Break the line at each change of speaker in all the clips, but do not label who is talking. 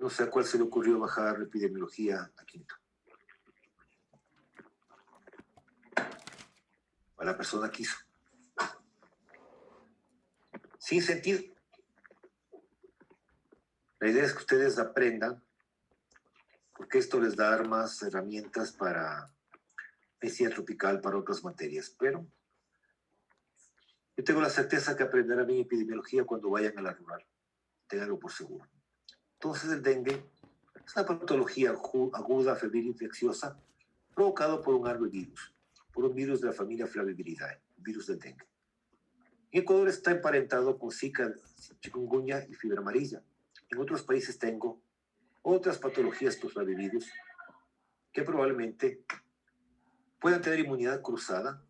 No sé a cuál se le ocurrió bajar epidemiología a quinto. A la persona quiso. Sin sentido. La idea es que ustedes aprendan, porque esto les da más herramientas para medicina tropical, para otras materias. Pero yo tengo la certeza que aprenderán bien epidemiología cuando vayan a la rural. Ténganlo por seguro. Entonces el dengue es una patología aguda, febril, infecciosa, provocado por un arbovirus, por un virus de la familia Flaviviridae, virus del dengue. En Ecuador está emparentado con Zika, chikungunya y fiebre amarilla. En otros países tengo otras patologías por flavivirus que probablemente puedan tener inmunidad cruzada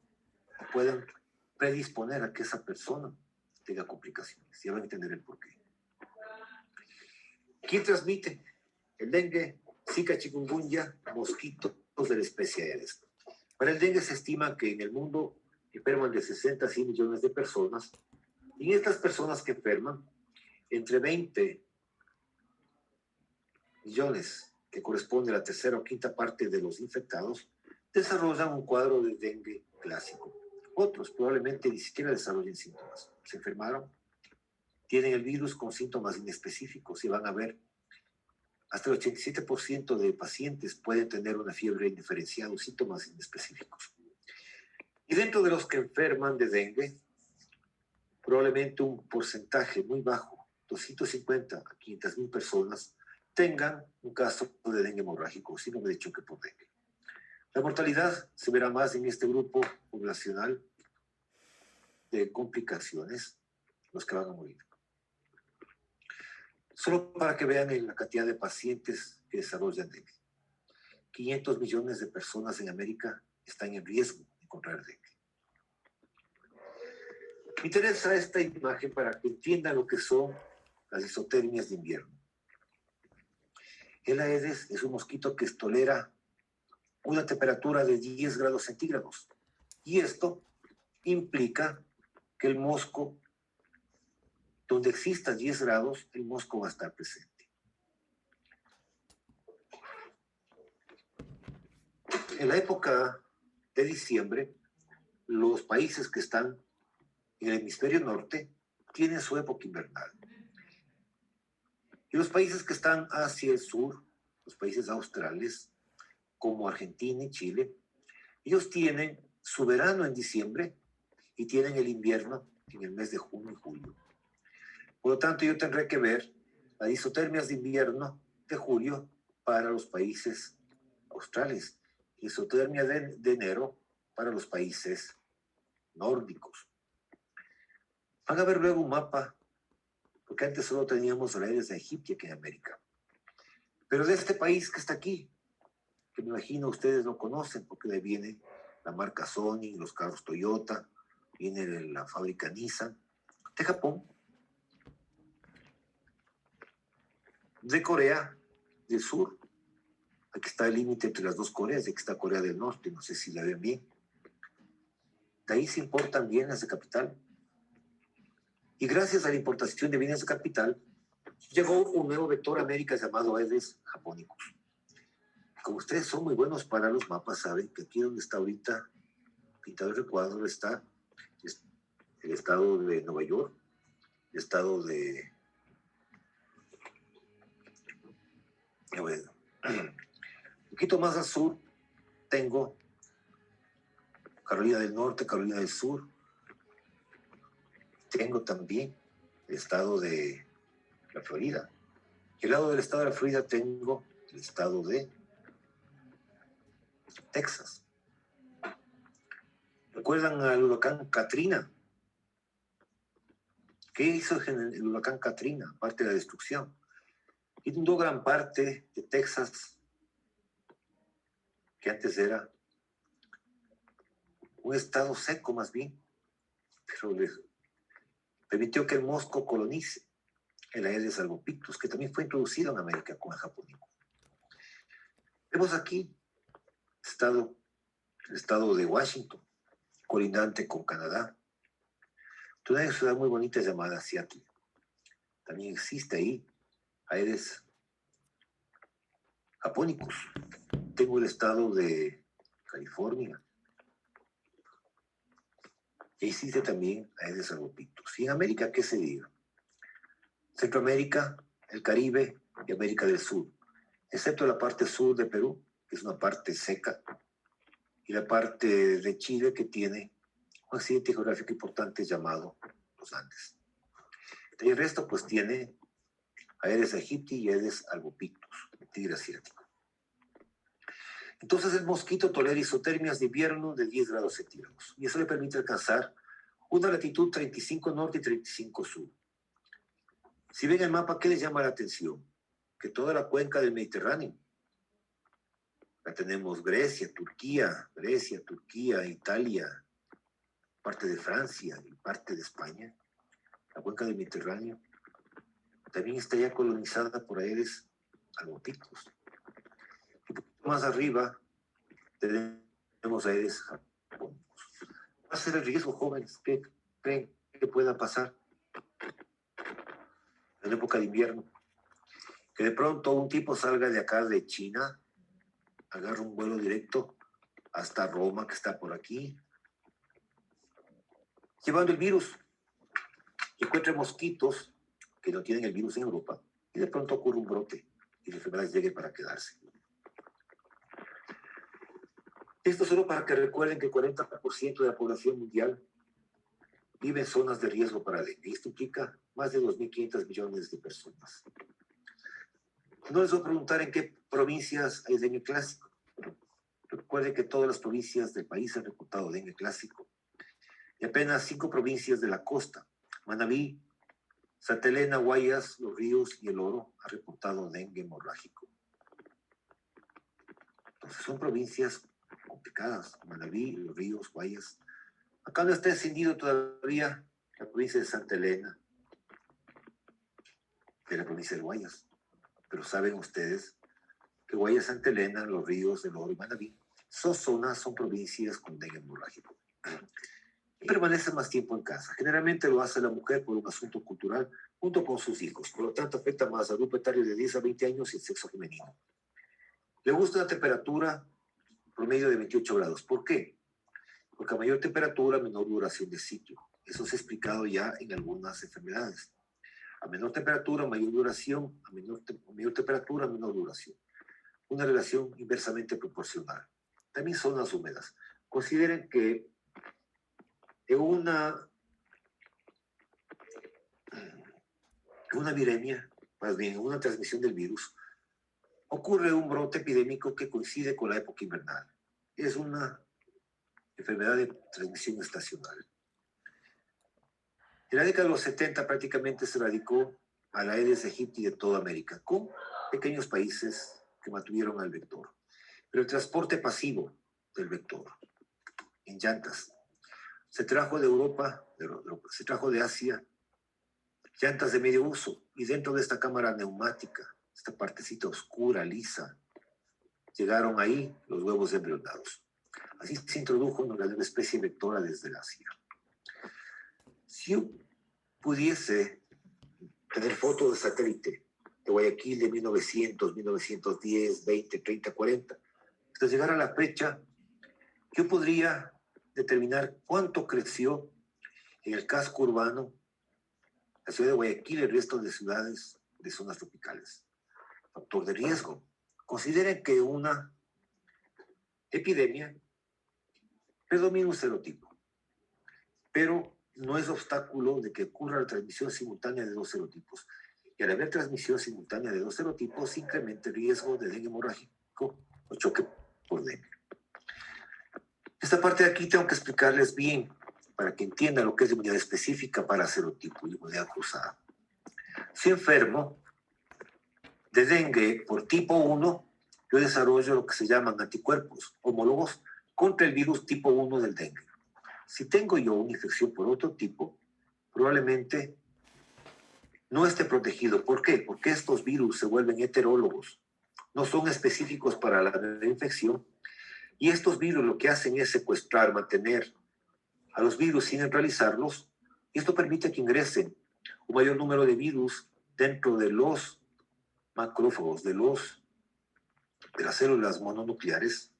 o puedan predisponer a que esa persona tenga complicaciones. Ya van a entender el porqué. ¿Quién transmite? El dengue, Zika, chikungunya, mosquitos de la especie Aedes. Para el dengue se estima que en el mundo enferman de 60 a 100 millones de personas, y en estas personas que enferman, entre 20 millones, que corresponde a la tercera o quinta parte de los infectados, desarrollan un cuadro de dengue clásico. Otros probablemente ni siquiera desarrollen síntomas. Se enfermaron, tienen el virus con síntomas inespecíficos y van a ver hasta el 87% de pacientes pueden tener una fiebre indiferenciada o síntomas inespecíficos. Y dentro de los que enferman de dengue, probablemente un porcentaje muy bajo, 250 a 500 mil personas, tengan un caso de dengue hemorrágico, síndrome de choque por dengue. La mortalidad se verá más en este grupo poblacional de complicaciones, los que van a morir. Solo para que vean la cantidad de pacientes que desarrollan dengue. 500 millones de personas en América están en riesgo de contraer dengue. Me interesa esta imagen para que entiendan lo que son las isotermias de invierno. El Aedes es un mosquito que tolera una temperatura de 10 grados centígrados. Y esto implica que el mosco, donde exista 10 grados, el mosco va a estar presente. En la época de diciembre, los países que están en el hemisferio norte tienen su época invernal. Y los países que están hacia el sur, los países australes, como Argentina y Chile, ellos tienen su verano en diciembre y tienen el invierno en el mes de junio y julio. Por lo tanto, yo tendré que ver las isotermias de invierno de julio para los países australes y isotermia de enero para los países nórdicos. Van a ver luego un mapa, porque antes solo teníamos la Aedes aegypti aquí en América. Pero de este país que está aquí, que me imagino ustedes no conocen, porque de ahí viene la marca Sony, los carros Toyota, viene la fábrica Nissan, de Japón, de Corea del Sur. Aquí está el límite entre las dos Coreas, aquí está Corea del Norte, no sé si la ven bien. De ahí se importan bienes de capital. Y gracias a la importación de bienes de capital, llegó un nuevo vector a América llamado Aedes japonicus. Como ustedes son muy buenos para los mapas, saben que aquí donde está ahorita pintado el recuadro está el estado de Nueva York, el estado de... Bueno, un poquito más al sur tengo Carolina del Norte, Carolina del Sur. Tengo también el estado de la Florida. Y al lado del estado de la Florida tengo el estado de Texas. ¿Recuerdan al huracán Katrina? ¿Qué hizo el huracán Katrina? Aparte de la destrucción. Inundó gran parte de Texas, que antes era un estado seco más bien, pero le permitió que el mosco colonice el Aedes albopictus, que también fue introducido en América con el japonismo. Vemos aquí el estado de Washington, colindante con Canadá. Hay una ciudad muy bonita llamada Seattle. También existe ahí Aedes Japónicos. Tengo el estado de California. Y existe también Aedes albopictus. Y en América, ¿qué se diga? Centroamérica, el Caribe y América del Sur, excepto la parte sur de Perú, que es una parte seca, y la parte de Chile, que tiene un accidente geográfico importante llamado los Andes. Y el resto, pues, tiene Aedes aegypti y Aedes albopictus, el tigre asiático. Entonces, el mosquito tolera isotermias de invierno de 10 grados centígrados, y eso le permite alcanzar una latitud 35 norte y 35 sur. Si ven el mapa, ¿qué les llama la atención? Que toda la cuenca del Mediterráneo, la tenemos Grecia, Turquía, Italia, parte de Francia y parte de España, la cuenca del Mediterráneo, también está ya colonizada por Aedes albopictus. Y un poquito más arriba tenemos Aedes japónicos. Va a ser el riesgo, jóvenes, ¿qué creen que pueda pasar en época de invierno? Que de pronto un tipo salga de acá de China, agarra un vuelo directo hasta Roma, que está por aquí, llevando el virus, y encuentre mosquitos que no tienen el virus en Europa, y de pronto ocurre un brote y la enfermedad llegue para quedarse. Esto solo para que recuerden que el 40% de la población mundial vive en zonas de riesgo para dengue. Esto implica más de 2.500 millones de personas. No les voy a preguntar en qué provincias hay dengue clásico. Recuerden que todas las provincias del país han reportado dengue clásico. Y apenas 5 provincias de la costa, Manabí, Santa Elena, Guayas, Los Ríos y El Oro, han reportado dengue hemorrágico. Entonces son provincias complicadas, Manabí, Los Ríos, Guayas. Acá no está encendido todavía la provincia de Santa Elena, de la provincia de Guayas. Pero saben ustedes que Guayas, Santa Elena, Los Ríos, El Oro y Manabí son zonas, son provincias con dengue hemorrágico. Y permanece más tiempo en casa. Generalmente lo hace la mujer por un asunto cultural junto con sus hijos. Por lo tanto, afecta más al grupo etario de 10 a 20 años y el sexo femenino. Le gusta una temperatura promedio de 28 grados. ¿Por qué? Porque a mayor temperatura, menor duración de sitio. Eso se ha explicado ya en algunas enfermedades. A menor temperatura, mayor duración, a mayor temperatura, menor duración. Una relación inversamente proporcional. También zonas húmedas. Consideren que en una viremia, más bien en una transmisión del virus, ocurre un brote epidémico que coincide con la época invernal. Es una enfermedad de transmisión estacional. En la década de los 70 prácticamente se radicó a la Aedes aegypti de toda América, con pequeños países que mantuvieron al vector. Pero el transporte pasivo del vector, en llantas, se trajo de Europa, se trajo de Asia, llantas de medio uso, y dentro de esta cámara neumática, esta partecita oscura, lisa, llegaron ahí los huevos embrionados. Así se introdujo una especie vectora desde el Asia. Si yo pudiese tener fotos de satélite de Guayaquil de 1900, 1910, 20, 30, 40, hasta llegar a la fecha, yo podría determinar cuánto creció en el casco urbano la ciudad de Guayaquil y el resto de ciudades de zonas tropicales. Factor de riesgo. Consideren que una epidemia predomina un serotipo, pero no es obstáculo de que ocurra la transmisión simultánea de 2 serotipos. Y al haber transmisión simultánea de 2 serotipos, se incrementa el riesgo de dengue hemorrágico o choque por dengue. Esta parte de aquí tengo que explicarles bien para que entiendan lo que es la inmunidad específica para serotipo y inmunidad cruzada. Si enfermo de dengue por tipo 1, yo desarrollo lo que se llaman anticuerpos homólogos contra el virus tipo 1 del dengue. Si tengo yo una infección por otro tipo, probablemente no esté protegido. ¿Por qué? Porque estos virus se vuelven heterólogos, no son específicos para la infección, y estos virus lo que hacen es secuestrar, mantener a los virus sin neutralizarlos, y esto permite que ingresen un mayor número de virus dentro de los macrófagos, de los de las células mononucleares,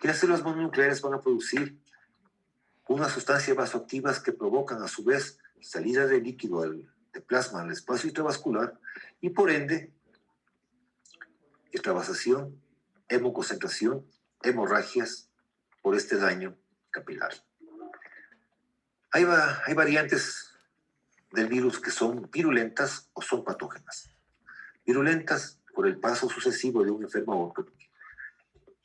y las células mononucleares van a producir unas sustancias vasoactivas que provocan a su vez salida de líquido de plasma al espacio intravascular y por ende extravasación, hemoconcentración, hemorragias por este daño capilar. Hay variantes del virus que son virulentas o son patógenas. Virulentas por el paso sucesivo de un enfermo a otro.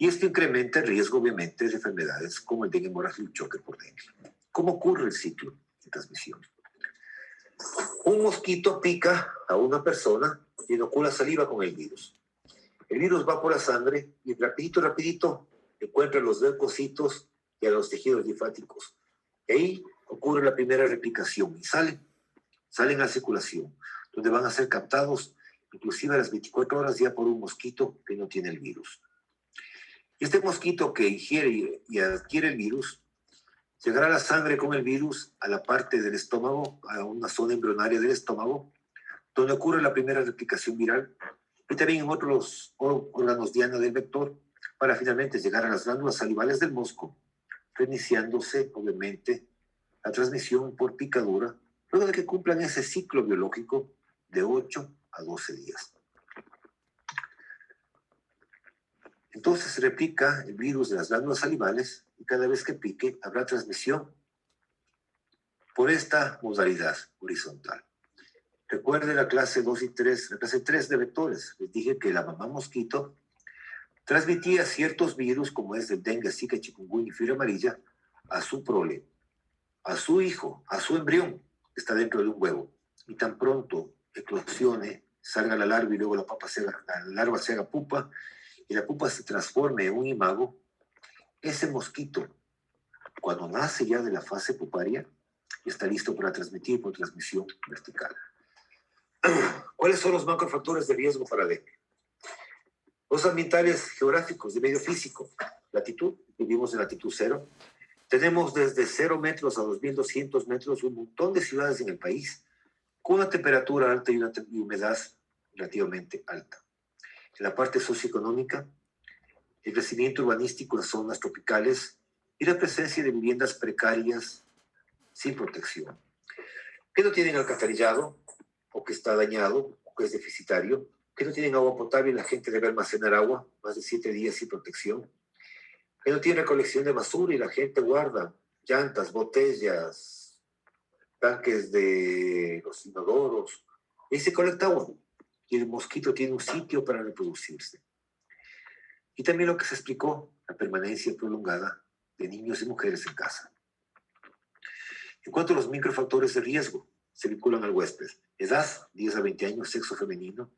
Y esto incrementa el riesgo, obviamente, de enfermedades como el dengue, hemorragia y choque por dengue. ¿Cómo ocurre el ciclo de transmisión? Un mosquito pica a una persona y inocula saliva con el virus. El virus va por la sangre y rapidito encuentra los leucocitos y a los tejidos linfáticos. Y ahí ocurre la primera replicación y salen a circulación, donde van a ser captados inclusive a las 24 horas ya por un mosquito que no tiene el virus. Y este mosquito que ingiere y adquiere el virus, llegará a la sangre con el virus a la parte del estómago, a una zona embrionaria del estómago, donde ocurre la primera replicación viral, y también en otros órganos diana del vector, para finalmente llegar a las glándulas salivales del mosco, reiniciándose, obviamente, la transmisión por picadura, luego de que cumplan ese ciclo biológico de 8 a 12 días. Entonces se replica el virus de las glándulas salivales y cada vez que pique habrá transmisión por esta modalidad horizontal. Recuerde la clase 2 y 3, la clase 3 de vectores. Les dije que la mamá mosquito transmitía ciertos virus, como es el dengue, zika, chikungunya y fiebre amarilla, a su prole, a su hijo, a su embrión, que está dentro de un huevo. Y tan pronto eclosione, salga la larva y luego la larva se haga pupa, y la pupa se transforme en un imago, ese mosquito, cuando nace ya de la fase puparia, está listo para transmitir por transmisión vertical. ¿Cuáles son los macrofactores de riesgo para dengue? Los ambientales geográficos de medio físico. Latitud, vivimos en latitud cero. Tenemos desde 0 metros a 2.200 metros un montón de ciudades en el país con una temperatura alta y una humedad relativamente alta. En la parte socioeconómica, el crecimiento urbanístico en zonas tropicales y la presencia de viviendas precarias sin protección, que no tienen alcantarillado o que está dañado o que es deficitario, que no tienen agua potable y la gente debe almacenar agua más de 7 días sin protección, que no tiene recolección de basura y la gente guarda llantas, botellas, tanques de los inodoros y se colecta agua y el mosquito tiene un sitio para reproducirse. Y también lo que se explicó, la permanencia prolongada de niños y mujeres en casa. En cuanto a los microfactores de riesgo, se vinculan al huésped. Edad, 10 a 20 años, sexo femenino.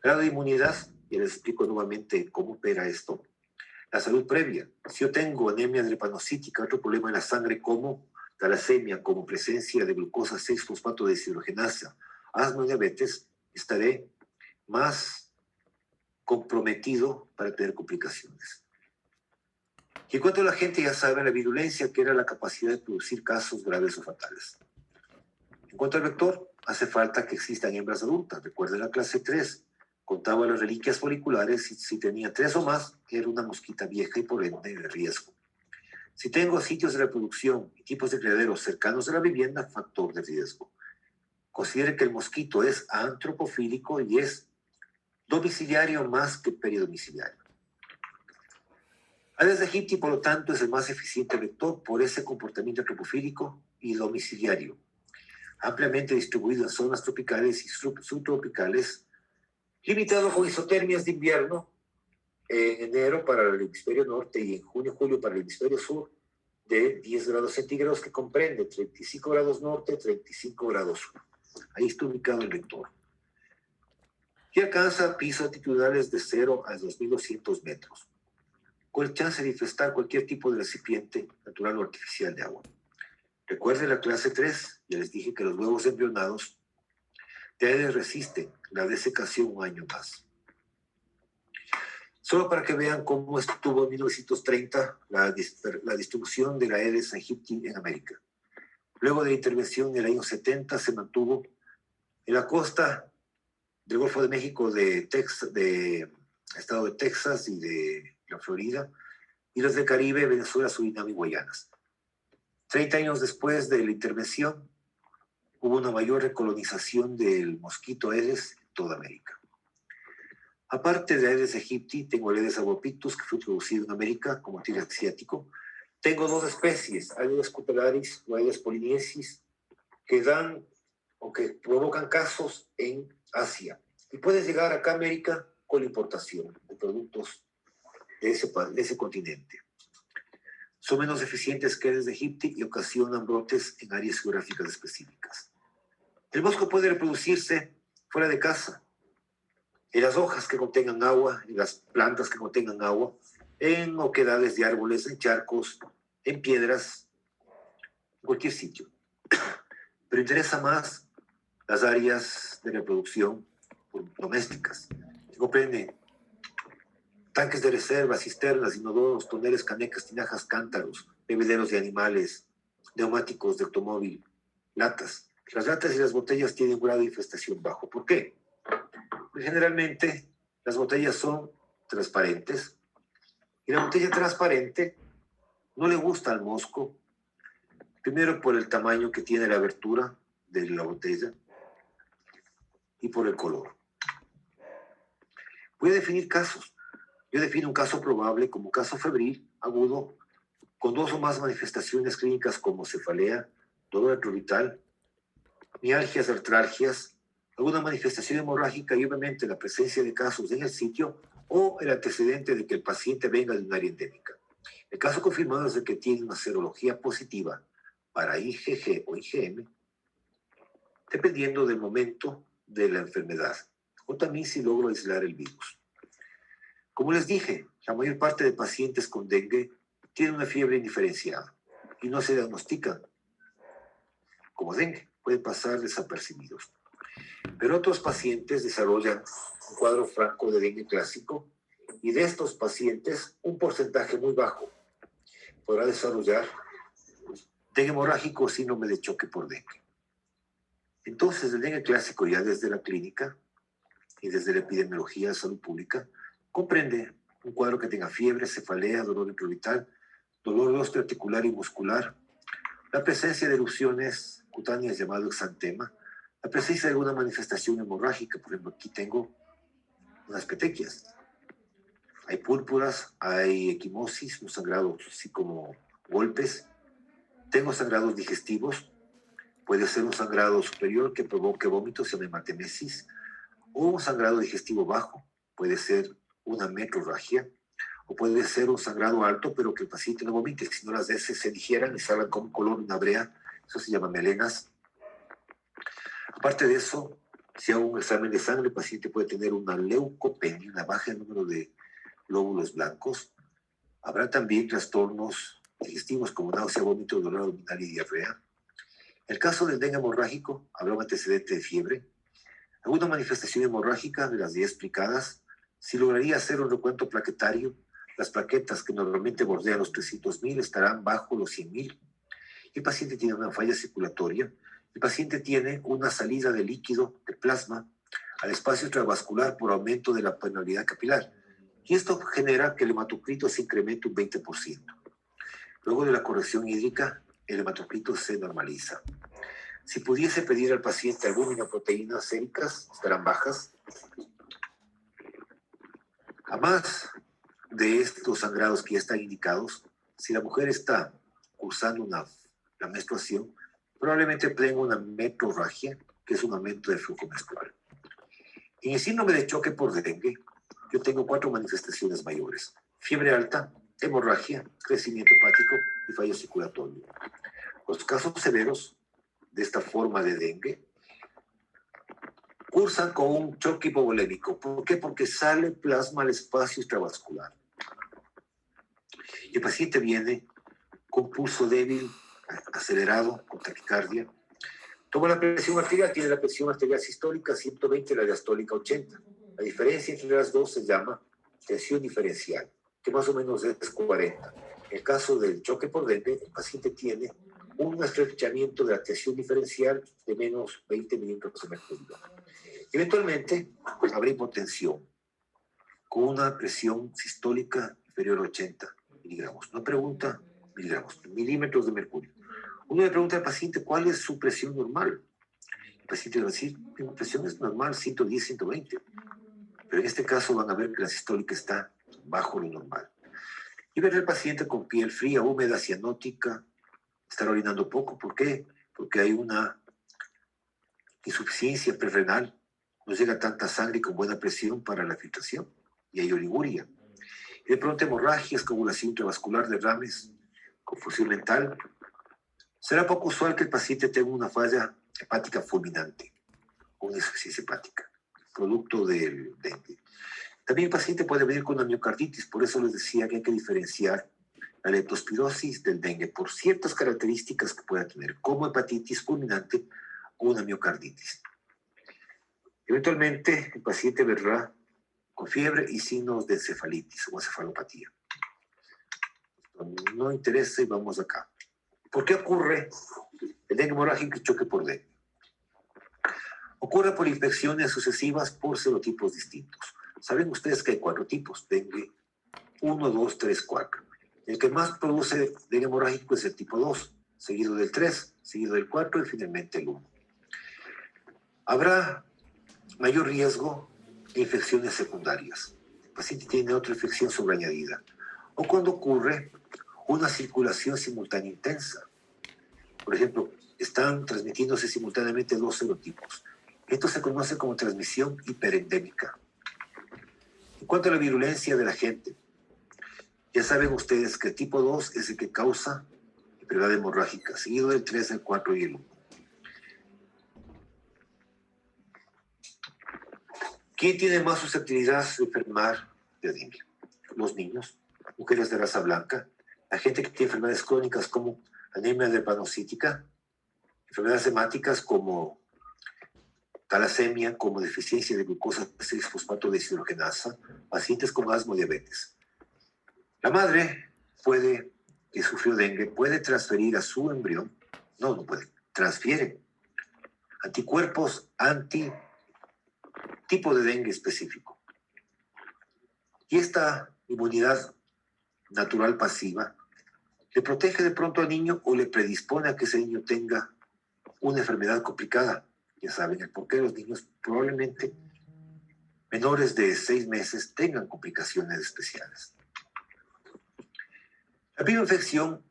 Grado de inmunidad, y les explico nuevamente cómo opera esto. La salud previa. Si yo tengo anemia drepanocítica, otro problema en la sangre como talasemia, como presencia de glucosa 6-fosfato deshidrogenasa, asma y diabetes, estaré más comprometido para tener complicaciones. Y en cuanto a la gente, ya sabe la virulencia, que era la capacidad de producir casos graves o fatales. En cuanto al vector, hace falta que existan hembras adultas. Recuerden la clase 3, contaba las reliquias foliculares y si tenía 3 o más, era una mosquita vieja y por ende de riesgo. Si tengo sitios de reproducción y tipos de criaderos cercanos a la vivienda, factor de riesgo. Considere que el mosquito es antropofílico y es domiciliario más que peridomiciliario. Aedes aegypti, por lo tanto, es el más eficiente vector por ese comportamiento antropofílico y domiciliario, ampliamente distribuido en zonas tropicales y subtropicales, limitado con isotermias de invierno en enero para el hemisferio norte y en junio-julio para el hemisferio sur de 10 grados centígrados, que comprende 35 grados norte, 35 grados sur. Ahí está ubicado el vector. Y alcanza pisos altitudinales de 0 a 2.200 metros, con el chance de infestar cualquier tipo de recipiente natural o artificial de agua. Recuerden la clase 3, ya les dije que los huevos embrionados de Aedes resisten la desecación un año más. Solo para que vean cómo estuvo en 1930 la distribución de la Aedes aegypti en América. Luego de la intervención en el año 70 se mantuvo en la costa del Golfo de México, de estado de Texas y de la Florida, y los del Caribe, Venezuela, Surinam y Guayanas. 30 años después de la intervención, hubo una mayor recolonización del mosquito Aedes en toda América. Aparte de Aedes aegypti, tengo el Aedes albopictus, que fue introducido en América como tigre asiático. Tengo dos especies, Aedes cupellaris o Aedes polynesis, que dan o que provocan casos en Asia. Y puedes llegar acá a América con la importación de productos de ese continente. Son menos eficientes que Aedes aegypti y ocasionan brotes en áreas geográficas específicas. El mosco puede reproducirse fuera de casa, en las hojas que contengan agua, en las plantas que contengan agua, en oquedades de árboles, en charcos, en piedras, en cualquier sitio. Pero interesa más las áreas de reproducción domésticas, que comprenden tanques de reserva, cisternas, inodoros, toneles, canecas, tinajas, cántaros, bebederos de animales, neumáticos de automóvil, latas. Las latas y las botellas tienen un grado de infestación bajo. ¿Por qué? Porque generalmente las botellas son transparentes y la botella transparente no le gusta al mosco, primero por el tamaño que tiene la abertura de la botella y por el color. Voy a definir casos. Yo defino un caso probable como caso febril, agudo, con dos o más manifestaciones clínicas como cefalea, dolor retrovital, mialgias, artralgias, alguna manifestación hemorrágica y obviamente la presencia de casos en el sitio o el antecedente de que el paciente venga de un área endémica. El caso confirmado es el que tiene una serología positiva para IgG o IgM, dependiendo del momento de la enfermedad, o también si logro aislar el virus. Como les dije, la mayor parte de pacientes con dengue tienen una fiebre indiferenciada y no se diagnostican como dengue, pueden pasar desapercibidos. Pero otros pacientes desarrollan un cuadro franco de dengue clásico y de estos pacientes un porcentaje muy bajo podrá desarrollar dengue hemorrágico o síndrome de choque por dengue. Entonces, el dengue clásico ya desde la clínica y desde la epidemiología de salud pública comprende un cuadro que tenga fiebre, cefalea, dolor retrovital, dolor osteoarticular y muscular, la presencia de erupciones cutáneas llamado exantema, la presencia de alguna manifestación hemorrágica, por ejemplo, aquí tengo unas petequias. Hay púrpuras, hay equimosis, un sangrado así como golpes. Tengo sangrados digestivos, puede ser un sangrado superior que provoque vómitos, se llama hematemesis, o un sangrado digestivo bajo, puede ser una metrorragia, o puede ser un sangrado alto, pero que el paciente no vomite, sino las heces se digieran y salgan con color, una brea, eso se llama melenas. Aparte de eso, si hago un examen de sangre, el paciente puede tener una leucopenia, una baja número de glóbulos blancos. Habrá también trastornos digestivos como náusea, vómito, dolor abdominal y diarrea. En el caso del dengue hemorrágico, habrá un antecedente de fiebre, alguna manifestación hemorrágica de las 10 explicadas. Si lograría hacer un recuento plaquetario, las plaquetas que normalmente bordean los 300.000 estarán bajo los 100.000. El paciente tiene una falla circulatoria. El paciente tiene una salida de líquido, de plasma, al espacio intravascular por aumento de la permeabilidad capilar. Y esto genera que el hematocrito se incremente un 20%. Luego de la corrección hídrica, el hematocrito se normaliza. Si pudiese pedir al paciente albúmina, proteínas séricas, estarán bajas. Además de estos sangrados que ya están indicados, si la mujer está cursando la menstruación, probablemente tenga una metrorragia, que es un aumento del flujo menstrual. En el síndrome de choque por dengue, yo tengo 4 manifestaciones mayores: fiebre alta, hemorragia, crecimiento hepático y fallo circulatorio. Los casos severos de esta forma de dengue cursan con un choque hipovolémico. ¿Por qué? Porque sale plasma al espacio extravascular. Y el paciente viene con pulso débil, acelerado, con taquicardia. Toma la presión arterial, tiene la presión arterial sistólica 120, la diastólica 80. La diferencia entre las dos se llama tensión diferencial, que más o menos es 40. En el caso del choque por dengue, el paciente tiene un estrechamiento de la tensión diferencial de menos 20 milímetros de mercurio. Eventualmente, habrá hipotensión. con una presión sistólica inferior a 80 miligramos. No pregunta miligramos, milímetros de mercurio. Uno le pregunta al paciente cuál es su presión normal. El paciente va a decir, mi presión es normal, 110, 120. Pero en este caso van a ver que la sistólica está bajo lo normal. Y ver al paciente con piel fría, húmeda, cianótica, estar orinando poco. ¿Por qué? Porque hay una insuficiencia prerrenal. No llega tanta sangre con buena presión para la filtración. Y hay oliguria. Y de pronto hemorragias, coagulación intravascular, derrames, confusión mental. Será poco usual que el paciente tenga una falla hepática fulminante o una insuficiencia hepática, producto del dengue. También el paciente puede venir con una miocarditis, por eso les decía que hay que diferenciar la leptospirosis del dengue por ciertas características que pueda tener, como hepatitis fulminante o una miocarditis. Eventualmente, el paciente vendrá con fiebre y signos de encefalitis o encefalopatía. No interesa y vamos acá. ¿Por qué ocurre el dengue hemorrágico y choque por dengue? Ocurre por infecciones sucesivas por serotipos distintos. Saben ustedes que hay 4 tipos, dengue 1, 2, 3, 4. El que más produce dengue hemorrágico es el tipo 2, seguido del 3, seguido del 4 y finalmente el 1. Habrá mayor riesgo de infecciones secundarias. El paciente tiene otra infección sobreañadida. O cuando ocurre una circulación simultánea intensa. Por ejemplo, están transmitiéndose simultáneamente 2 serotipos. Esto se conoce como transmisión hiperendémica. En cuanto a la virulencia de la gente, ya saben ustedes que el tipo 2 es el que causa enfermedad hemorrágica, seguido del 3, el 4 y el 1. ¿Quién tiene más susceptibilidad de enfermar de dengue? Los niños, mujeres de raza blanca, la gente que tiene enfermedades crónicas como anemia dermatocítica, enfermedades hemáticas como talasemia, como deficiencia de glucosa 6-fosfato deshidrogenasa, pacientes con asma o diabetes. La madre que sufrió dengue, puede transferir a su embrión, no puede, transfiere anticuerpos tipo de dengue específico. Y esta inmunidad natural pasiva le protege de pronto al niño o le predispone a que ese niño tenga una enfermedad complicada. Ya saben el porqué. Los niños probablemente menores de 6 meses tengan complicaciones especiales. La bioinfección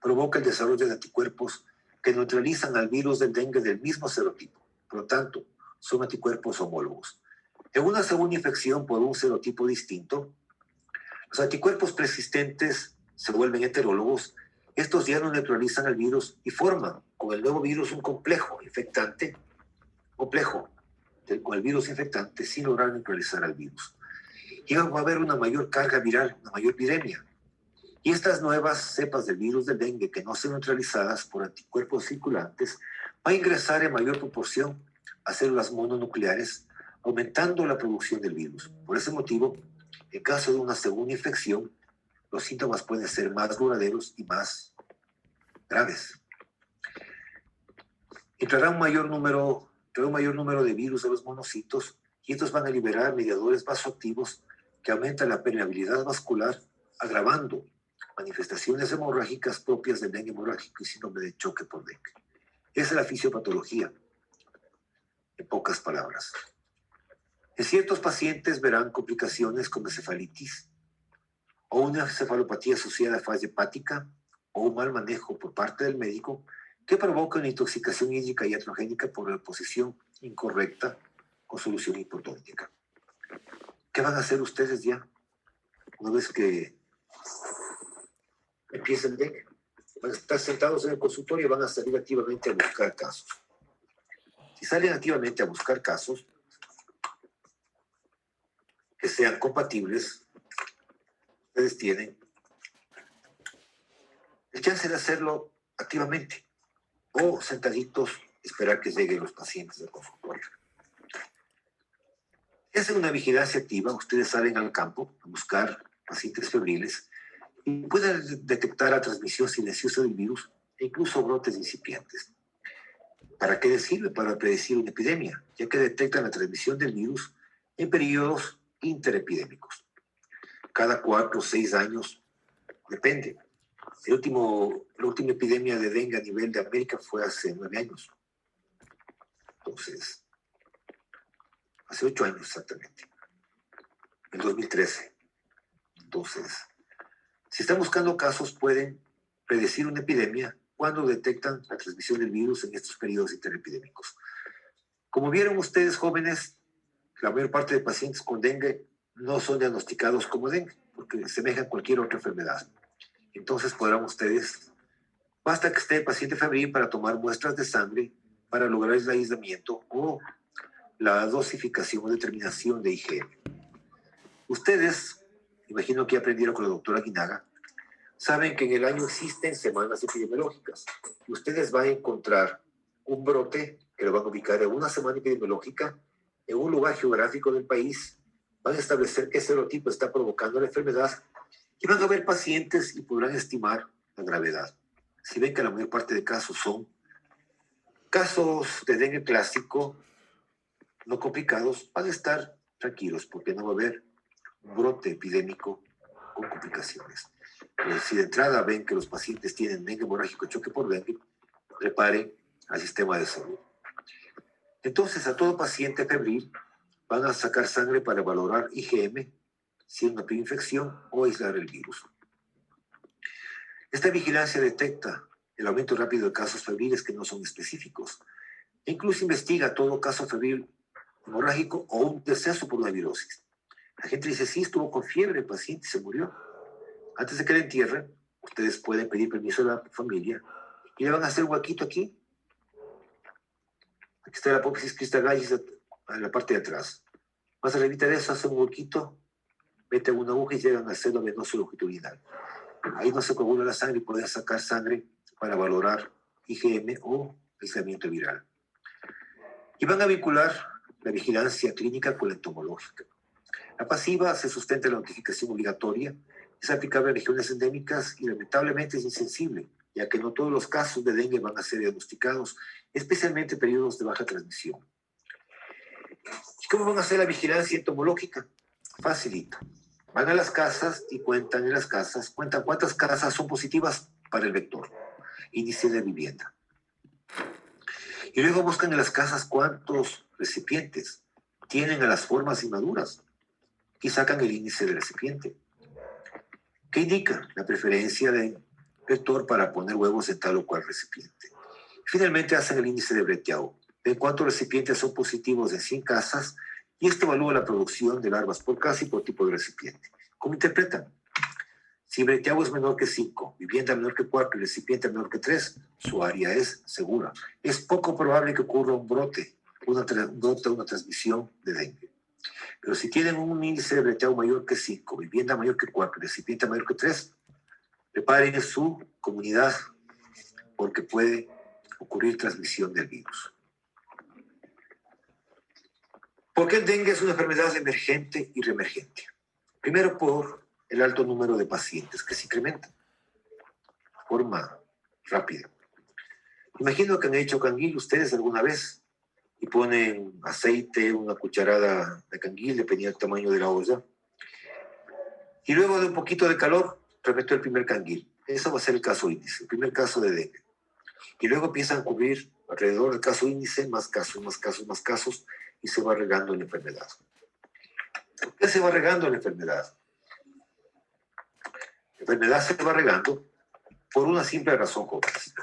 provoca el desarrollo de anticuerpos que neutralizan al virus del dengue del mismo serotipo. Por lo tanto, son anticuerpos homólogos. En una segunda infección por un serotipo distinto, los anticuerpos persistentes se vuelven heterólogos. Estos ya no neutralizan al virus y forman con el nuevo virus un complejo infectante, con el virus infectante sin lograr neutralizar al virus. Y va a haber una mayor carga viral, una mayor viremia. Y estas nuevas cepas del virus del dengue que no son neutralizadas por anticuerpos circulantes van a ingresar en mayor proporción a células mononucleares, aumentando la producción del virus. Por ese motivo, en caso de una segunda infección, los síntomas pueden ser más duraderos y más graves. Entrará un mayor número de virus a los monocitos y estos van a liberar mediadores vasoactivos que aumentan la permeabilidad vascular, agravando manifestaciones hemorrágicas propias del dengue hemorrágico y síndrome de choque por dengue. Esa es la fisiopatología, en pocas palabras. En ciertos pacientes verán complicaciones como encefalitis o una encefalopatía asociada a falla hepática o un mal manejo por parte del médico que provoca una intoxicación hídrica y iatrogénica por la posición incorrecta con solución hipotónica. ¿Qué van a hacer ustedes ya una vez que empieza el dengue? Van a estar sentados en el consultorio y van a salir activamente a buscar casos. Si salen activamente a buscar casos que sean compatibles, ustedes tienen el chance de hacerlo activamente o sentaditos, esperar que lleguen los pacientes del consultorio. Si hacen una vigilancia activa, ustedes salen al campo a buscar pacientes febriles y pueden detectar la transmisión silenciosa del virus e incluso brotes incipientes. ¿Para qué sirve? Para predecir una epidemia, ya que detectan la transmisión del virus en periodos interepidémicos. Cada 4 o 6 años, depende. La última epidemia de dengue a nivel de América fue hace 9 años. Entonces, hace 8 años exactamente, en 2013. Entonces, si están buscando casos, pueden predecir una epidemia cuando detectan la transmisión del virus en estos periodos interepidémicos. Como vieron ustedes, jóvenes, la mayor parte de pacientes con dengue no son diagnosticados como dengue, porque semejan cualquier otra enfermedad. Entonces podrán ustedes, basta que esté el paciente febril para tomar muestras de sangre para lograr el aislamiento o la dosificación o determinación de IgM. Ustedes, imagino que aprendieron con la doctora Guinaga, saben que en el año existen semanas epidemiológicas. Y ustedes van a encontrar un brote que lo van a ubicar en una semana epidemiológica en un lugar geográfico del país. Van a establecer qué serotipo está provocando la enfermedad y van a ver pacientes y podrán estimar la gravedad. Si ven que la mayor parte de casos son casos de dengue clásico, no complicados, van a estar tranquilos porque no va a haber un brote epidémico con complicaciones. Pero si de entrada ven que los pacientes tienen dengue hemorrágico, choque por dengue, reparen al sistema de salud. Entonces, a todo paciente febril van a sacar sangre para valorar IgM, si es una preinfección o aislar el virus. Esta vigilancia detecta el aumento rápido de casos febriles que no son específicos. E incluso investiga todo caso febril hemorrágico o un deceso por una virosis. La gente dice, sí, estuvo con fiebre el paciente y se murió. Antes de que le entierren, ustedes pueden pedir permiso a la familia y le van a hacer un huequito aquí. Aquí está la apófisis cristagallis en la parte de atrás. Más arribita de eso, hacen un huequito, meten una aguja y llegan al seno venoso longitudinal. Ahí no se coagula la sangre y pueden sacar sangre para valorar IgM o aislamiento viral. Y van a vincular la vigilancia clínica con la entomológica. La pasiva se sustenta en la notificación obligatoria, es aplicable a regiones endémicas y lamentablemente es insensible, ya que no todos los casos de dengue van a ser diagnosticados, especialmente en periodos de baja transmisión. ¿Y cómo van a hacer la vigilancia entomológica? Facilito. Van a las casas y cuentan en las casas, cuentan cuántas casas son positivas para el vector, índice de vivienda. Y luego buscan en las casas cuántos recipientes tienen a las formas inmaduras y sacan el índice del recipiente, que indica la preferencia del vector para poner huevos en tal o cual recipiente. Finalmente hacen el índice de Bretiau, de cuántos recipientes son positivos en 100 casas, y esto evalúa la producción de larvas por casa y por tipo de recipiente. ¿Cómo interpretan? Si Bretiau es menor que 5, vivienda menor que 4 y recipiente menor que 3, su área es segura. Es poco probable que ocurra un brote, una transmisión de dengue. Pero si tienen un índice de Bretiau mayor que 5, vivienda mayor que 4, recipiente mayor que 3, preparen su comunidad porque puede ocurrir transmisión del virus. ¿Por qué el dengue es una enfermedad emergente y reemergente? Primero, por el alto número de pacientes que se incrementan de forma rápida. Imagino que han hecho canguil ustedes alguna vez y ponen aceite, una cucharada de canguil, dependiendo del tamaño de la olla. Y luego de un poquito de calor, repito el primer canguil. Eso va a ser el caso índice, el primer caso de dengue. Y luego empiezan a cubrir alrededor del caso índice, más casos, más casos, más casos, y se va regando la enfermedad. ¿Por qué se va regando la enfermedad? La enfermedad se va regando por una simple razón, jóvenes,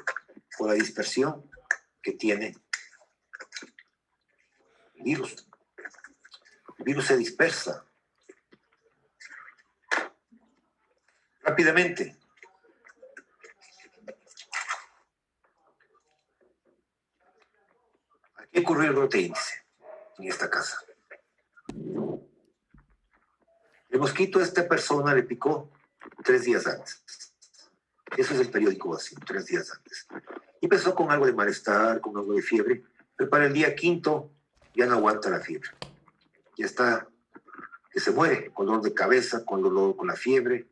por la dispersión que tiene el virus. El virus se dispersa rápidamente. Aquí ocurrió el brote índice en esta casa. El mosquito a esta persona le picó 3 días antes. Eso es el periodo de incubación, 3 días antes. Y empezó con algo de malestar, con algo de fiebre, pero para el día 5 ya no aguanta la fiebre. Ya está, que se muere, con dolor de cabeza, con dolor, con la fiebre.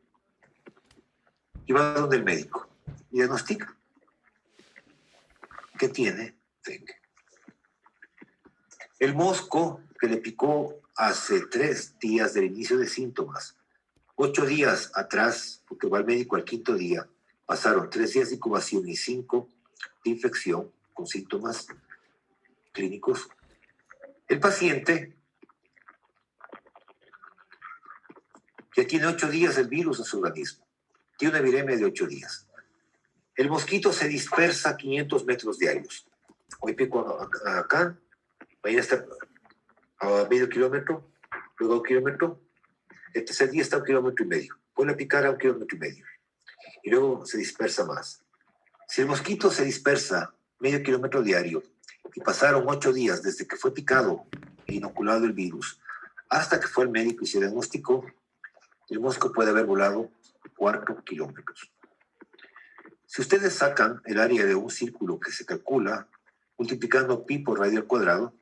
Y va donde el médico y diagnostica que tiene dengue. El mosco que le picó hace 3 días del inicio de síntomas. 8 días atrás, porque va al médico al 5.º día, pasaron 3 días de incubación y 5 de infección con síntomas clínicos. El paciente ya tiene 8 días el virus en su organismo. Tiene una viremia de 8 días. El mosquito se dispersa a 500 metros diarios. Hoy pico acá, mañana está a medio kilómetro, luego a 1 kilómetro. El tercer día está a 1,5 kilómetros. Puede picar a 1,5 kilómetros. Y luego se dispersa más. Si el mosquito se dispersa medio kilómetro diario y pasaron 8 días desde que fue picado e inoculado el virus hasta que fue al médico y se diagnosticó, el mosco puede haber volado 4 kilómetros. Si ustedes sacan el área de un círculo que se calcula multiplicando pi por radio al cuadrado,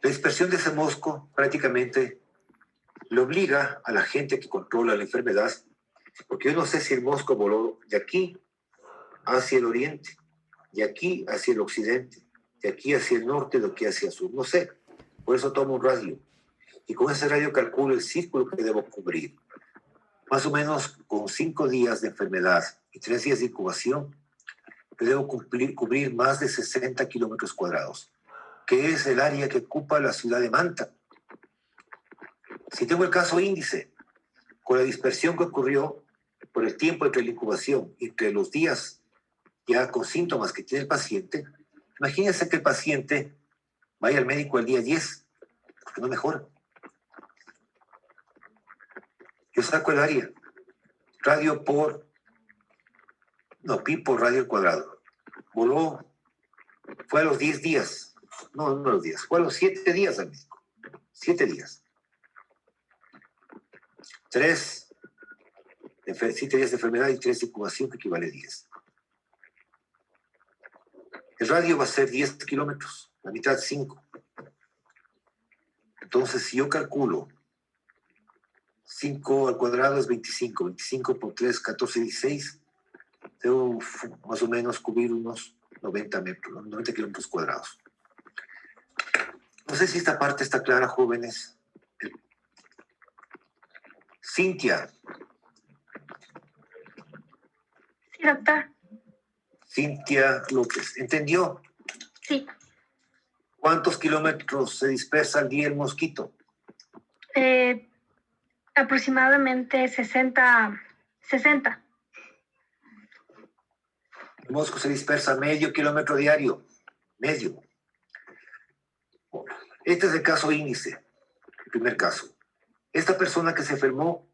la dispersión de ese mosco prácticamente le obliga a la gente que controla la enfermedad, porque yo no sé si el mosco voló de aquí hacia el oriente, de aquí hacia el occidente, de aquí hacia el norte, de aquí hacia el sur, no sé. Por eso tomo un radio. Y con ese radio calculo el círculo que debo cubrir. Más o menos con 5 días de enfermedad y 3 días de incubación, debo cubrir más de 60 kilómetros cuadrados, que es el área que ocupa la ciudad de Manta. Si tengo el caso índice, con la dispersión que ocurrió por el tiempo entre la incubación y entre los días ya con síntomas que tiene el paciente, imagínense que el paciente vaya al médico el día 10, porque no mejora. Yo saco el área, pi por radio al cuadrado. Voló, fue a los 10 días, no a los días, fue a los 7 días al médico. 7 días. 7 días de enfermedad y 3 de incubación, que equivale a 10. El radio va a ser 10 kilómetros, la mitad 5. Entonces, si yo calculo 5 al cuadrado es 25, 25 por 3, 14, 16, debo más o menos cubrir unos 90 kilómetros cuadrados. No sé si esta parte está clara, jóvenes. Cintia.
Sí, doctor.
Cintia López, ¿entendió?
Sí.
¿Cuántos kilómetros se dispersa al día el mosquito?
Aproximadamente 60.
El mosco se dispersa medio kilómetro diario. Medio. Este es el caso índice, el primer caso. Esta persona que se enfermó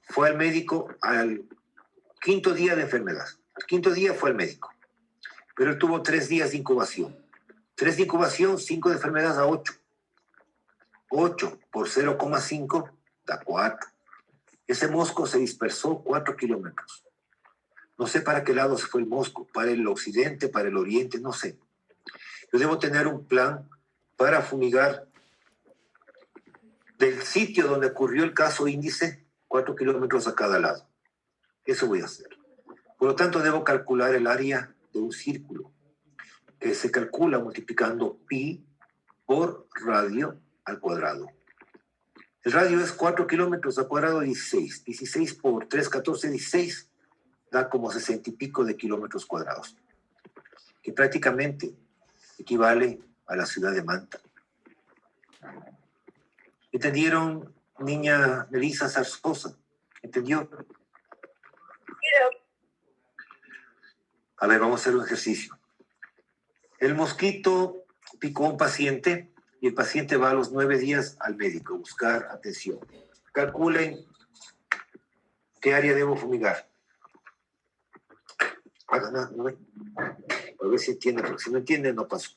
fue al médico al 5.º día de enfermedad. Al 5.º día fue al médico. Pero él tuvo 3 días de incubación. 3 de incubación, 5 de enfermedad da 8. 8 por 0,5 da 4. Ese mosco se dispersó 4 kilómetros. No sé para qué lado se fue el mosco, para el occidente, para el oriente, no sé. Yo debo tener un plan para fumigar del sitio donde ocurrió el caso índice, 4 kilómetros a cada lado. Eso voy a hacer. Por lo tanto, debo calcular el área de un círculo, que se calcula multiplicando pi por radio al cuadrado. El radio es 4 kilómetros al cuadrado, 16. 16 por 3, 14, 16, da como 60 y pico de kilómetros cuadrados, que prácticamente equivale a la ciudad de Manta. ¿Entendieron, niña Melissa Zarzosa? ¿Entendió? A ver, vamos a hacer un ejercicio. El mosquito picó a un paciente y el paciente va a los 9 días al médico a buscar atención. Calculen qué área debo fumigar. Hagan nada, a ver si entienden, porque si no entienden no paso.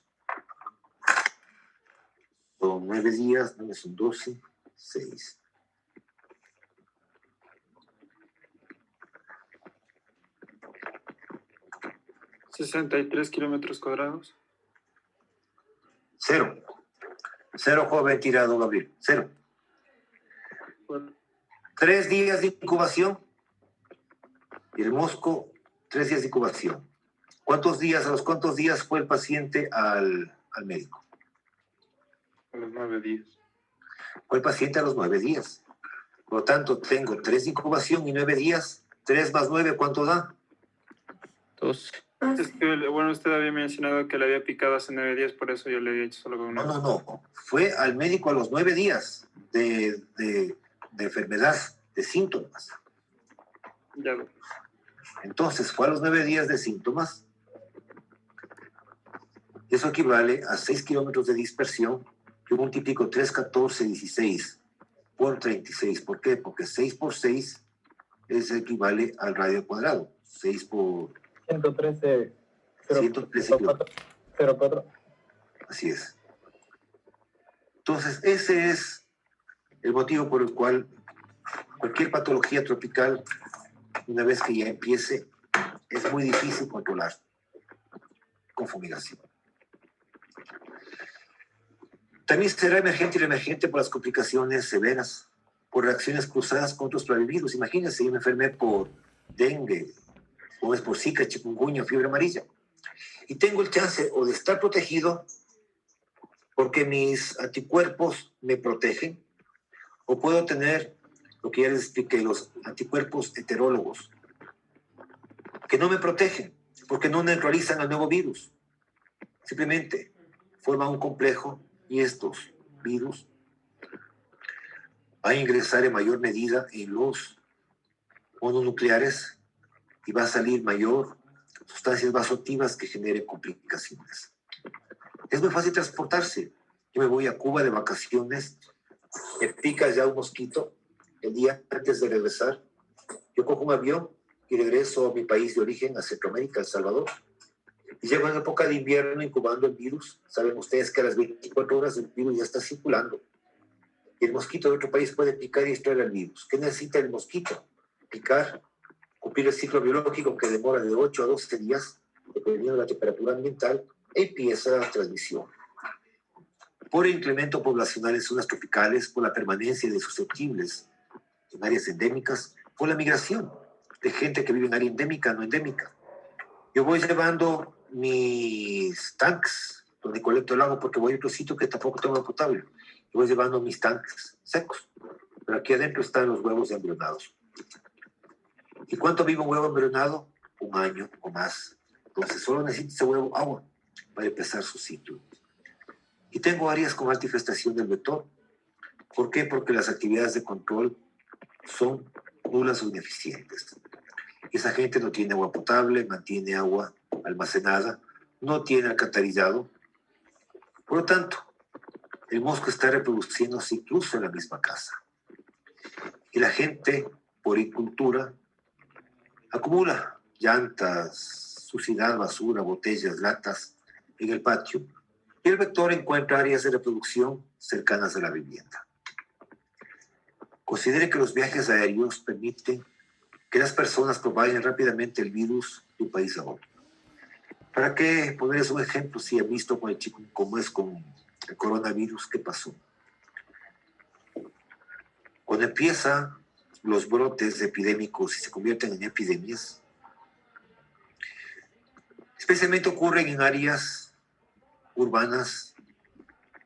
Son 9 días, 9 son 12, 6.
¿63 kilómetros cuadrados?
0. 0, joven tirado, Gabriel. 0.
Bueno.
3 días de incubación. Y el mosco, 3 días de incubación. ¿A los cuántos días fue el paciente al médico?
A los 9 días.
Fue el paciente a los 9 días. Por lo tanto, tengo 3 de incubación y 9 días. 3 más 9, ¿cuánto da?
2.
Es que, bueno, usted había mencionado que le había picado hace 9 días, por eso yo le había hecho solo con una.
No. Fue al médico a los 9 días de enfermedad, de síntomas.
Ya lo.
Entonces, fue a los 9 días de síntomas. Eso equivale a 6 kilómetros de dispersión. Yo multiplico 3, 14, 16 por 36. ¿Por qué? Porque 6 por 6 equivale al radio cuadrado. 6 por
113,
113 kilómetros.
04.
Así es. Entonces, ese es el motivo por el cual cualquier patología tropical, una vez que ya empiece, es muy difícil controlar con fumigación. También será emergente y reemergente por las complicaciones severas, por reacciones cruzadas con otros flavivirus. Imagínense, yo me enfermé por dengue, o es por zika, chikungunya, fiebre amarilla. Y tengo el chance o de estar protegido porque mis anticuerpos me protegen, o puedo tener lo que ya les expliqué, los anticuerpos heterólogos, que no me protegen porque no neutralizan al nuevo virus. Simplemente forman un complejo y estos virus van a ingresar en mayor medida en los mononucleares y va a salir mayor sustancias vasoactivas que generen complicaciones. Es muy fácil transportarse. Yo me voy a Cuba de vacaciones, me pica ya un mosquito el día antes de regresar. Yo cojo un avión y regreso a mi país de origen, a Centroamérica, El Salvador. Y llego en época de invierno incubando el virus. Saben ustedes que a las 24 horas el virus ya está circulando. Y el mosquito de otro país puede picar y extraer el virus. ¿Qué necesita el mosquito? Picar, cumplir el ciclo biológico que demora de 8 a 12 días, dependiendo de la temperatura ambiental, e empieza la transmisión. Por el incremento poblacional en zonas tropicales, por la permanencia de susceptibles en áreas endémicas, por la migración de gente que vive en área endémica, no endémica. Yo voy llevando mis tanques donde colecto el agua porque voy a otro sitio que tampoco tengo agua potable. Yo voy llevando mis tanques secos, pero aquí adentro están los huevos embrionados. ¿Y cuánto vive un huevo embrionado? 1 año o más. Entonces solo necesita ese huevo agua para empezar su ciclo. Y tengo áreas con alta infestación del vector. ¿Por qué? Porque las actividades de control son nulas o ineficientes. Esa gente no tiene agua potable, mantiene agua almacenada, no tiene alcantarillado. Por lo tanto, el mosco está reproduciéndose incluso en la misma casa. Y la gente, por incultura, acumula llantas, suciedad, basura, botellas, latas en el patio, y el vector encuentra áreas de reproducción cercanas a la vivienda. Considere que los viajes aéreos permiten que las personas propaguen rápidamente el virus de un país a otro. ¿Para qué ponerles un ejemplo? Si han visto con el chico, cómo es con el coronavirus, ¿qué pasó? Cuando empiezan los brotes epidémicos y se convierten en epidemias, especialmente ocurren en áreas urbanas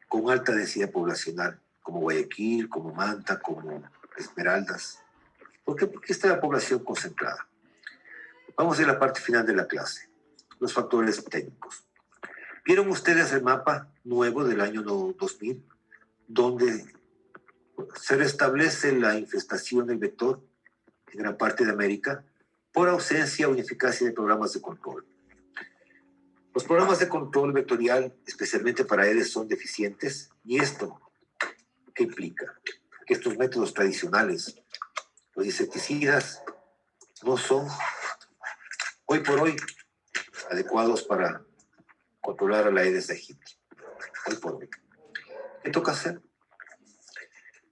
con alta densidad poblacional, como Guayaquil, como Manta, como Esmeraldas. ¿Por qué? Porque está la población concentrada. Vamos a la parte final de la clase, los factores técnicos. ¿Vieron ustedes el mapa nuevo del año 2000, donde se restablece la infestación del vector en gran parte de América por ausencia o ineficacia de programas de control? Los programas de control vectorial, especialmente para Aedes, son deficientes. ¿Y esto qué implica? Que estos métodos tradicionales, los insecticidas, no son hoy por hoy adecuados para controlar a la Aedes aegypti. Hoy por hoy. ¿Qué toca hacer?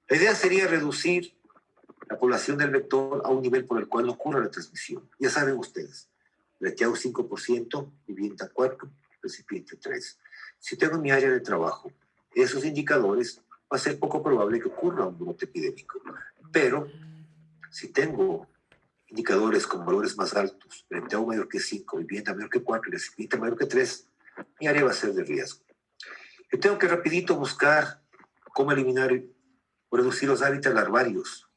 La idea sería reducir la población del vector a un nivel por el cual no ocurra la transmisión. Ya saben ustedes, breteado 5%, vivienda 4%, recipiente 3%. Si tengo en mi área de trabajo esos indicadores, va a ser poco probable que ocurra un brote epidémico. Pero si tengo indicadores con valores más altos, breteado mayor que 5, vivienda mayor que 4, recipiente mayor que 3, mi área va a ser de riesgo. Yo tengo que rapidito buscar cómo eliminar o reducir los hábitats larvarios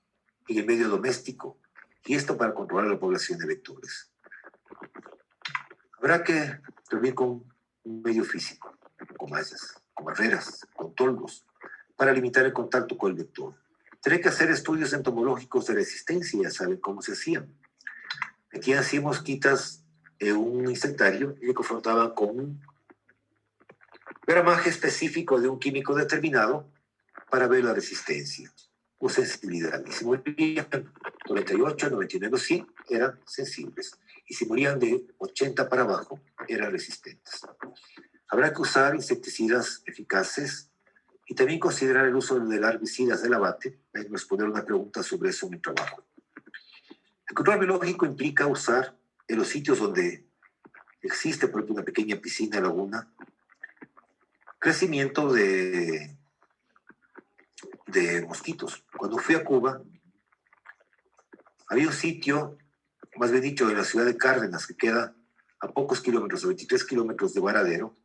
en el medio doméstico, y esto para controlar la población de vectores. Habrá que dormir con un medio físico, con mallas, con barreras, con toldos, para limitar el contacto con el vector. Tendré que hacer estudios entomológicos de resistencia, ya saben cómo se hacían. Metían así mosquitas en un insectario y le confrontaban con un gramaje específico de un químico determinado para ver la resistencia o sensibilidad. Y si morían 98, 99, 100, eran sensibles. Y si morían de 80 para abajo, eran resistentes. Habrá que usar insecticidas eficaces y también considerar el uso de herbicidas del abate. Hay que responder una pregunta sobre eso en mi trabajo. El control biológico implica usar en los sitios donde existe, por ejemplo, una pequeña piscina, laguna, crecimiento de mosquitos. Cuando fui a Cuba, había un sitio, más bien dicho, en la ciudad de Cárdenas, que queda a pocos kilómetros, a 23 kilómetros de Varadero,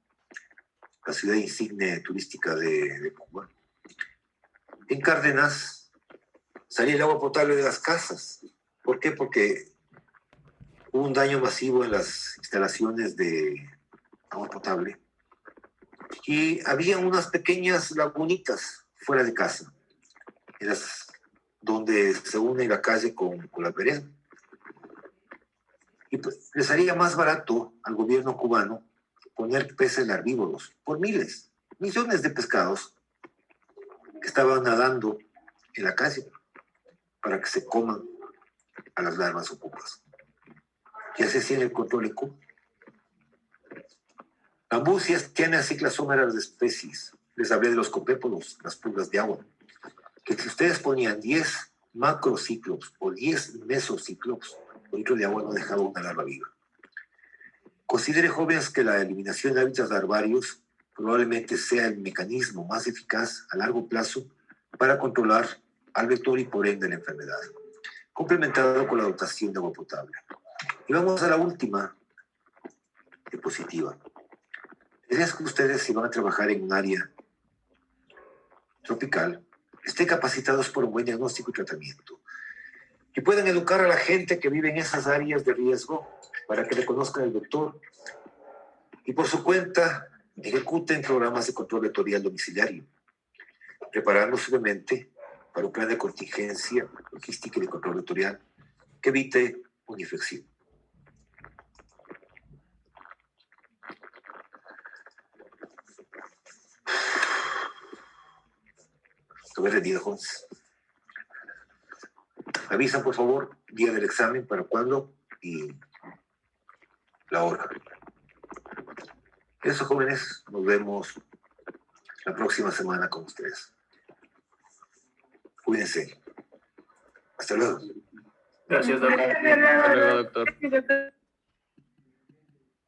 la ciudad insignia turística de Cuba. En Cárdenas salía el agua potable de las casas. ¿Por qué? Porque hubo un daño masivo en las instalaciones de agua potable y había unas pequeñas lagunitas fuera de casa, donde se une la calle con la vereda. Y pues, les haría más barato al gobierno cubano poner peces larvívoros por miles, millones de pescados que estaban nadando en la calle para que se coman a las larvas o pupas. Y así hacían el control en Cuba. Ambucias tiene así clasómeras de especies. Les hablé de los copépodos, las pulgas de agua. Que si ustedes ponían 10 macrociclops o 10 mesociclops, por litro de agua no dejaba una larva viva. Considere, jóvenes, que la eliminación de hábitats larvarios probablemente sea el mecanismo más eficaz a largo plazo para controlar al vector y por ende la enfermedad, complementado con la dotación de agua potable. Y vamos a la última diapositiva. La idea es que ustedes, si van a trabajar en un área tropical, estén capacitados por un buen diagnóstico y tratamiento, y puedan educar a la gente que vive en esas áreas de riesgo para que reconozcan el vector y por su cuenta ejecuten programas de control vectorial domiciliario, preparándose obviamente para un plan de contingencia, logística y de control vectorial que evite una infección. Estoy rendido, jóvenes. Avisan, por favor, día del examen, para cuándo y la hora. Eso, jóvenes, nos vemos la próxima semana con ustedes. Cuídense. Hasta luego.
Gracias, doctor.
Hasta luego, doctor.
Doctor.